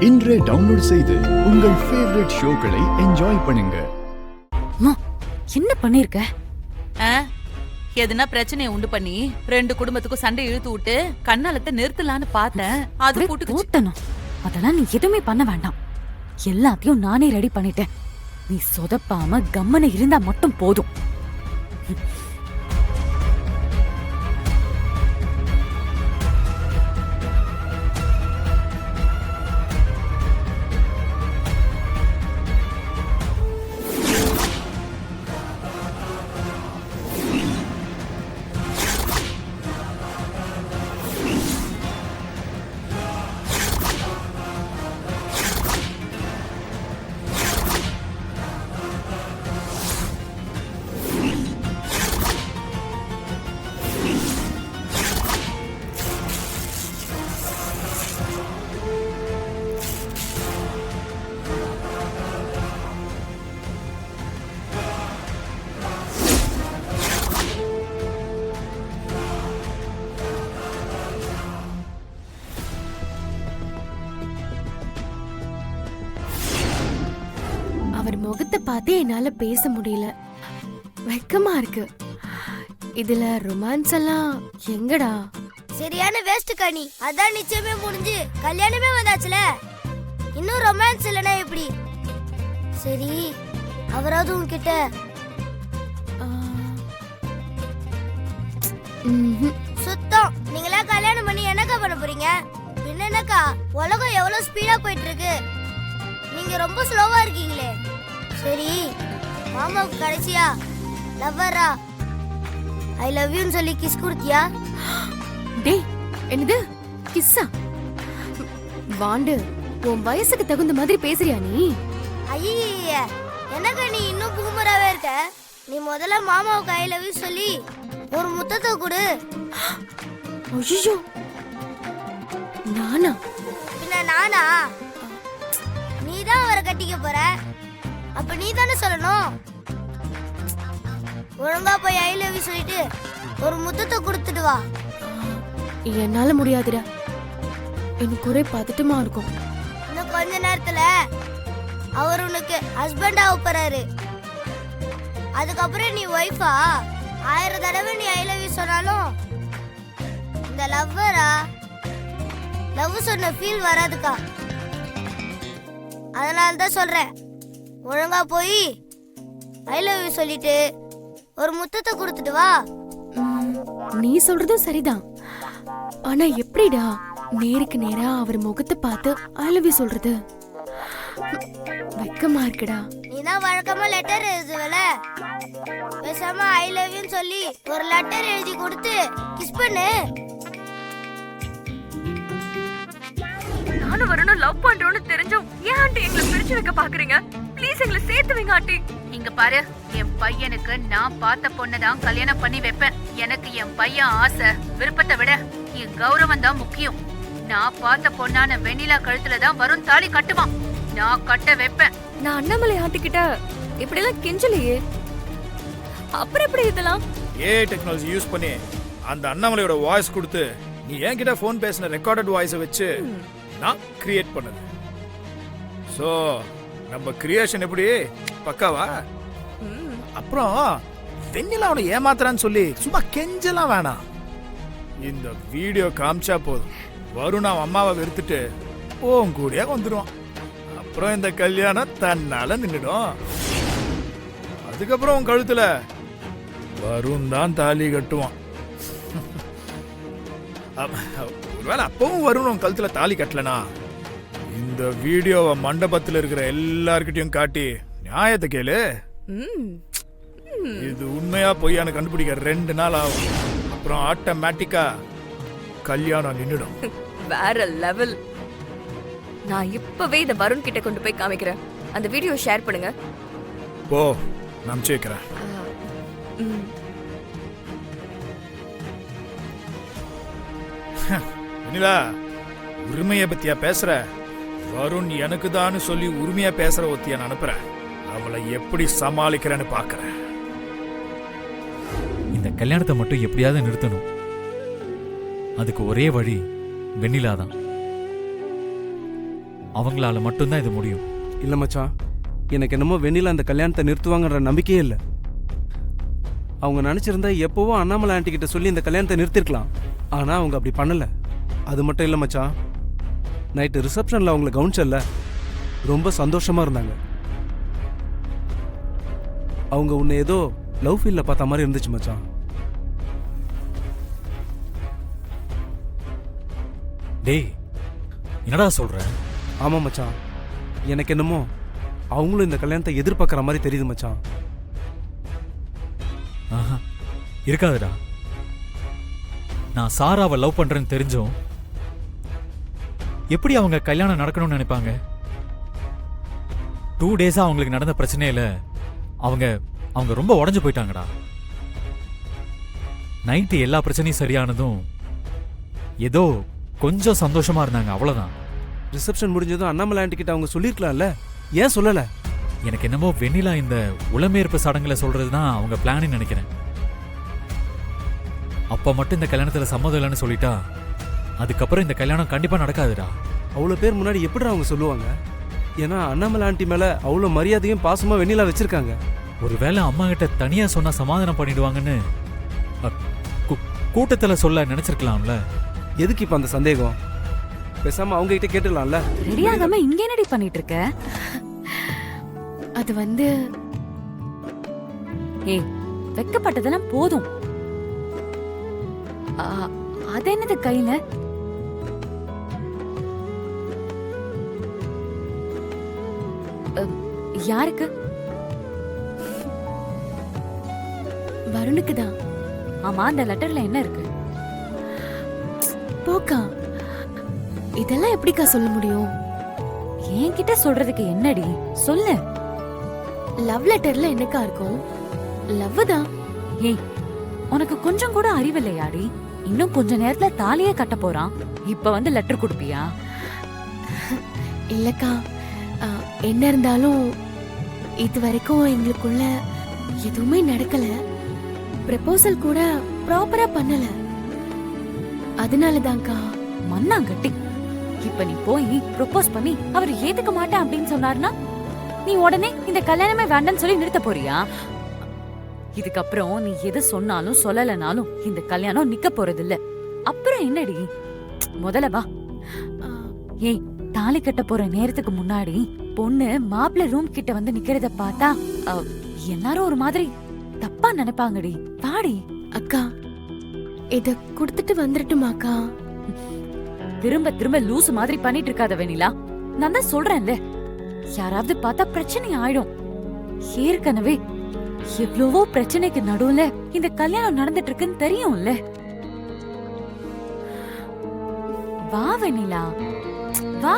இன்றே டவுன்லோட் செய்து உங்கள் ஃபேவரட் ஷோக்களை என்ஜாய் பண்ணுங்க. என்ன பண்ணிருக்க? எதுனா பிரச்சனையை உண்டு பண்ணி 2 குடும்பத்துக்கும் சண்டை இழுத்து விட்டு கண்ணாலத்தை நிறுத்தலான்னு பார்த்தேன். அது கூட்டணும். அதெல்லாம் நீ எதுவுமே பண்ண வேண்டாம். எல்லாத்தையும் நானே ரெடி பண்ணிட்டேன். நீ சொதப்பாம கம்மன இருந்தா மட்டும் போதும். அவர் முகத்தை பார்த்தே என்னால பேச முடியல. வெக்கமா இருக்கு. இதுல ரொமான்ஸ் எல்லாம் எங்கடா? சரியான வேஸ்ட் கனி. அதான் நிச்சயமே முடிஞ்சு கல்யாணமே வந்தாச்சுல. இன்னும் ரொமான்ஸ் இல்லனா எப்படி? சரி, அவராவது உன்கிட்ட சுத்தம். நீங்களா கல்யாணம் பண்ணி என்னக்கா பண்ண போறீங்க? பின்ன என்னக்கா, உலகம் எவ்வளவு ஸ்பீடா போயிட்டு இருக்கு. நீங்க ரொம்ப ஸ்லோவா இருக்கீங்களே. சரி, மாமாவுக்கு கடைசியா லவ்வரா ஐ லவ் யூன்னு சொல்லி கிஸ் கொடுத்தியா? டேய், என்னது கிஸ்ஸா? வாண்டு, உன் வயசுக்கு தகுந்த மாதிரி பேசுறியா நீ? ஐய, என்னக்கா நீ இன்னும் பூமராவே இருக்க? நீ முதல்ல மாமாவுக்கு ஐ லவ் யூ சொல்லி ஒரு முத்தத்தை கொடு. ஐயோ, நானா? பின்ன நானா? நீதான் அவரை கட்டிக்க போற, அப்ப நீ தானே சொல்லணும். ஒழுங்கா போய் ஐ லவ் யூ சொல்லிட்டு ஒரு முத்தத்தை கொடுத்துட்டு வா. என்னால முடியாதுடா. எனக்கு ஒரே பதட்டமா இருக்கும். இன்னும் கொஞ்ச நேரத்துல அவர் உனக்கு ஹஸ்பண்ட் ஆக போறாரு. அதுக்கப்புறம் நீ ஒய்ஃபா? 1000 தடவை நீ ஐ லவ் யூ சொன்னாலும் இந்த லவ் சொன்ன ஃபீல் வராதுக்கா. அதனால தான் சொல்றேன், ஒழுங்கா போய் ஐ லவ் யூ சொல்லிட்டு ஒரு முத்தத்தை கொடுத்துட்டு வா. நீ சொல்றதும் சரிதான். ஆனா எப்படிடா நேருக்கு நேரா அவர் முகத்தை பார்த்து ஐ லவ் யூ சொல்றது? வெக்கமா இருக்குடா. நீதான் வழக்கமா லெட்டர் எழுதுவல, பேசாம ஐ லவ் யூன்னு சொல்லி ஒரு லெட்டர் எழுதி கொடுத்து கிஸ் பண்ணு. நானும் வரணும் லவ் பண்றோம்னு தெரிஞ்சும் ஏன் ஆண்டி எங்களை பிரிச்சு வைக்க பாக்குறீங்க? ப்ளீஸ் எங்களை சேர்த்து வைங்க ஆண்டி. இங்க பாரு, என் பையனுக்கு நான் பார்த்த பொண்ணதான் கல்யாணம் பண்ணி வைப்பேன். எனக்கு என் பையன் ஆசை விருப்பத்தை விட என் கௌரவம் தான் முக்கியம். நான் பார்த்த பொண்ணான வெண்ணிலா கழுத்துலதான் வரும் தாலி கட்டுவான். நான் கட்ட வைப்பேன். நான் அண்ணாமலை ஆண்டிக்கிட்ட இப்படி எல்லாம் கெஞ்சலையே. அப்புறம் எப்படி இதெல்லாம்? டெக்னாலஜி யூஸ் பண்ணி அந்த அண்ணாமலையோட வாய்ஸ் கொடுத்து நீ என்கிட்ட போன் பேசின ரெக்கார்டட் வாய்ஸை வச்சு நான் கிரியேட் பண்ணது. சோ நம்ம கிரியேஷன் எப்படி பக்காவா? அப்புறம் வெண்ணிலாவோட ஏமாத்துறான்னு சொல்லி சும்மா கெஞ்சலாம் வேணாம். இந்த வீடியோ காமிச்சா போதும், வருண் அவன் அம்மாவை வெறுத்துட்டு ஓம் கூடியா வந்துடுவான். அப்புறம் இந்த கல்யாணம் தன்னால நின்னுடும். அதுக்கப்புறம் உன் கழுத்துல வருண் தான் தாலி கட்டுவான். ஒருவேளை அப்பவும் வருண் உன் கழுத்துல தாலி கட்டலனா இந்த வீடியோவை மண்டபத்தில் இருக்கிற எல்லார்கிட்டயும் காட்டி நியாயத்தை கேளு. இது உண்மையா பொய்யான்னு கண்டுபிடிக்க 2 நாள் ஆகும். அப்புறம் ஆட்டோமேட்டிக்கா கல்யாணம் நின்னுடும். வேற லெவல். நான் இப்பவே இத வருண் கிட்ட கொண்டு போய் காமிக்கிறேன். அந்த வீடியோ ஷேர் பண்ணுங்க. போ, நான் சேர்க்கிறேன். வெண்ணிலா, உரிமைய பத்தியா பேசுற? வருண் எனக்கு தான் சொல்லி உரிமையா பேசுற ஒத்தியா நான் அனுப்புறேன். அவளை எப்படி சமாளிக்கிறேன்னு பாக்குறேன். இந்த கல்யாணத்தை மட்டும் எப்படியாவது நிறுத்தணும். அதுக்கு ஒரே வழி வெண்ணிலா தான். அவங்களால மட்டும்தான் இது முடியும். இல்ல மச்சான், எனக்கு என்னமோ வெண்ணிலா அந்த கல்யாணத்தை நிறுத்துவாங்கன்ற நம்பிக்கையே இல்லை. அவங்க நினைச்சிருந்தா எப்பவோ அண்ணாமலை ஆண்டி கிட்ட சொல்லி இந்த கல்யாணத்தை நிறுத்திருக்கலாம். ஆனா அவங்க அப்படி பண்ணல. அது மட்டும் இல்ல மச்சான், நைட்டு ரிசப்ஷன்ல அவங்கள கவனிச்சல்ல, ரொம்ப சந்தோஷமா இருந்தாங்க. அவங்க உன்னை ஏதோ லவ் ஃபீல்ல பார்த்த மாதிரி இருந்துச்சு மச்சான். டேய், என்னடா சொல்ற? ஆமா மச்சான், எனக்கு என்னமோ அவங்களும் இந்த கல்யாணத்தை எதிர்பார்க்குற மாதிரி தெரியுது மச்சான். ஆஹா, இருக்காதுடா. நான் சாராவை லவ் பண்றேன்னு தெரிஞ்சும் எப்படி அவங்க கல்யாணம் நடக்கணும்னு நினைப்பாங்க? 2 டேஸா அவங்களுக்கு நடந்த பிரச்சனையில அவங்க ரொம்ப உடைஞ்சு போயிட்டாங்கடா. நைட்டு எல்லா பிரச்சனையும் சரியானதும் ஏதோ கொஞ்சம் சந்தோஷமா இருந்தாங்க, அவ்வளவுதான். ரிசப்ஷன் முடிஞ்சதும் அண்ணாமலை ஆண்டி கிட்ட அவங்க சொல்லியிருக்கலாம்ல, ஏன் சொல்லல? எனக்கு என்னமோ வெண்ணிலா இந்த உளமேற்பு சடங்குல சொல்றதுதான் அவங்க பிளான்னு நினைக்கிறேன். அப்ப மட்டும் இந்த கல்யாணத்துல சம்மதம் இல்லைன்னு சொல்லிட்டா அதுக்கப்புறம் இந்த கல்யாணம் கண்டிப்பா நடக்காதுடா. அவ்வளோ பேர் முன்னாடி எப்படிடா அவங்க சொல்லுவாங்க? ஏன்னா அண்ணாமலை ஆண்டி மேல அவ்வளோ மரியாதையும் பாசமா வெண்ணிலா வச்சிருக்காங்க. ஒருவேளை அம்மா கிட்ட தனியா சொன்னா சமாதானம் பண்ணிடுவாங்கன்னு கூட்டத்துல சொல்ல நினைச்சிருக்கலாம்ல. எதுக்கு இப்ப அந்த சந்தேகம்? பேசாம அவங்க கிட்ட கேட்டுடலாம்ல. ரெடி ஆகாம இங்க என்னடி பண்ணிட்டு இருக்க? அது வந்து ஏய், வெக்கப்பட்டதெல்லாம் போதும். அது என்னது கையில? யாருக்கு? வருணுக்கு தான். ஆமா, அந்த லெட்டர்ல என்ன இருக்கு? போக்கா, இதெல்லாம் எப்படிக்கா சொல்ல முடியும்? என்கிட்ட சொல்றதுக்கு என்னடி? சொல்லு. லவ் லெட்டர்ல என்னக்கா இருக்கும்? லவ் தான். ஏய், உனக்கு கொஞ்சம் கூட அறிவில்லையாடி? இன்னும் கொஞ்ச நேரத்துல தாலியே கட்ட போறான், இப்ப வந்து லெட்டர் கொடுப்பியா? இல்லக்கா, என்ன இருந்தாலும் இது வரைக்கும் எங்களுக்குள்ள எதுவுமே நடக்கல. ப்ரப்போசல் கூட ப்ராப்பரா பண்ணல. அதனாலதான்க்கா. மண்ணாங்கட்டி, இப்ப நீ போய் ப்ரொபோஸ் பண்ணி அவர் ஏத்துக்க மாட்டேன் அப்படின்னு சொன்னாருன்னா நீ உடனே இந்த கல்யாணமே வேண்டாம்னு சொல்லி நிறுத்த போறியா? இதுக்கப்புறம் நீ எது சொன்னாலும் சொல்லலனாலும் இந்த கல்யாணம் நிக்க போறது இல்ல. அப்புறம் என்னடி? முதல்ல வா. ஏய், தாலி கட்ட போற நேரத்துக்கு முன்னாடி பொண்ணு மாப்பிள்ளை ரூம் கிட்ட வந்து நிக்கிறத பார்த்தா எல்லாரும் ஒரு மாதிரி தப்பா நினைப்பாங்கடி. வாடி. அக்கா, இத குடுத்துட்டு வந்துடட்டுமாக்கா? திரும்ப திரும்ப லூசு மாதிரி பண்ணிட்டு இருக்காத வெண்ணிலா. நான் தான் சொல்றேன்ல, யாராவது பார்த்தா பிரச்சனை ஆயிடும். ஏற்கனவே எவ்வளவோ பிரச்சனைக்கு நடுவுல இந்த கல்யாணம் நடந்துட்டு இருக்குன்னு தெரியும்ல. வா வெண்ணிலா, வா.